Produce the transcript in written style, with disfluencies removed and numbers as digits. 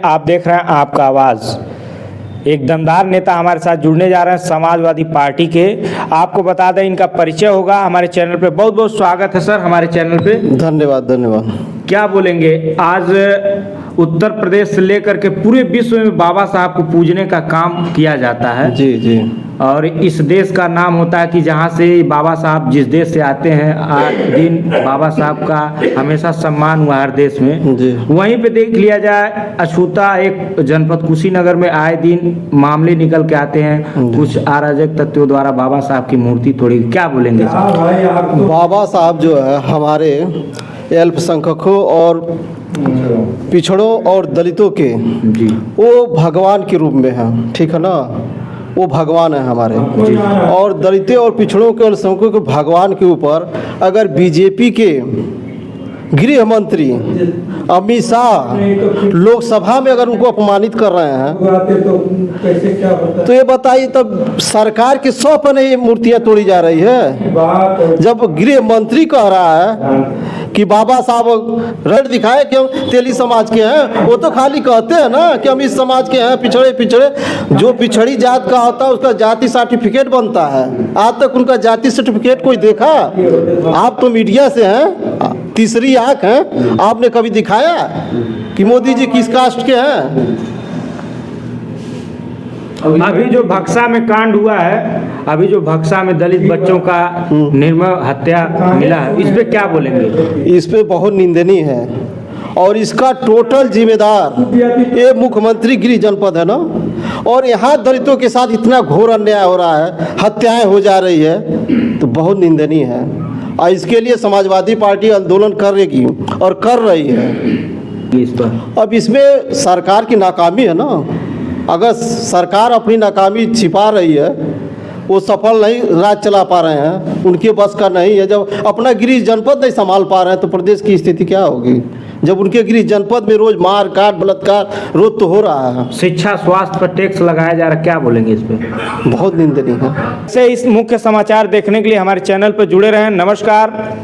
आप देख रहे हैं आपका आवाज़। एक दमदार नेता हमारे साथ जुड़ने जा रहे हैं समाजवादी पार्टी के। आपको बता दें इनका परिचय होगा हमारे चैनल पे। बहुत बहुत स्वागत है सर हमारे चैनल पे। धन्यवाद धन्यवाद। क्या बोलेंगे, आज उत्तर प्रदेश से लेकर के पूरे विश्व में बाबा साहब को पूजने का काम किया जाता है। जी जी। और इस देश का नाम होता है कि जहाँ से बाबा साहब जिस देश से आते हैं, आज दिन बाबा साहब का हमेशा सम्मान हुआ हर देश में। जी। वहीं पे देख लिया जाए, अछूता एक जनपद कुशीनगर में आए दिन मामले निकल के आते हैं, कुछ अराजक तत्वों द्वारा बाबा साहब की मूर्ति तोड़ी। क्या बोलेंगे सर? बाबा साहब जो है हमारे अल्पसंख्यकों और पिछड़ों और दलितों के जी वो भगवान के रूप में हैं, ठीक है ना। वो भगवान है हमारे। और दलितों और पिछड़ों के और अल्पसंख्यकों के भगवान के ऊपर अगर बीजेपी के गृह मंत्री अमित शाह लोकसभा में अगर उनको अपमानित कर रहे हैं तो ये बताइए तब सरकार के 100 पर ये मूर्तियां तोड़ी जा रही है। जब गृह मंत्री कह रहा है कि बाबा साहब रेड दिखाए कि हम तेली समाज के हैं, वो तो खाली कहते हैं ना कि हम इस समाज के हैं, पिछड़े जो पिछड़ी जात का होता है उसका जाति सर्टिफिकेट बनता है। आज तक उनका जाति सर्टिफिकेट कोई देखा? आप तो मीडिया से हैं, तीसरी आंख हैं, आपने कभी दिखाया कि मोदी जी किस कास्ट के हैं? अभी जो बक्सा में कांड हुआ है, अभी जो बक्सा में दलित बच्चों का निर्मम हत्या मिला है, इस पे क्या बोलेंगे? इस पे बहुत निंदनीय है और इसका टोटल जिम्मेदार ये मुख्यमंत्री गृह जनपद है ना। और यहाँ दलितों के साथ इतना घोर अन्याय हो रहा है, हत्याएं हो जा रही है, तो बहुत निंदनीय है। और इसके लिए समाजवादी पार्टी आंदोलन करेगी और कर रही है इस पर। अब इसमें सरकार की नाकामी है ना। अगर सरकार अपनी नाकामी छिपा रही है, वो सफल नहीं राज चला पा रहे हैं, उनके बस का नहीं है, जब अपना गृह जनपद नहीं संभाल पा रहे हैं तो प्रदेश की स्थिति क्या होगी? जब उनके गृह जनपद में रोज मार काट बलात्कार रोज तो हो रहा है। शिक्षा स्वास्थ्य पर टैक्स लगाया जा रहा है, क्या बोलेंगे इस पे? बहुत निंदनीय है। से इस मुख्य समाचार देखने के लिए हमारे चैनल पर जुड़े रहें। नमस्कार।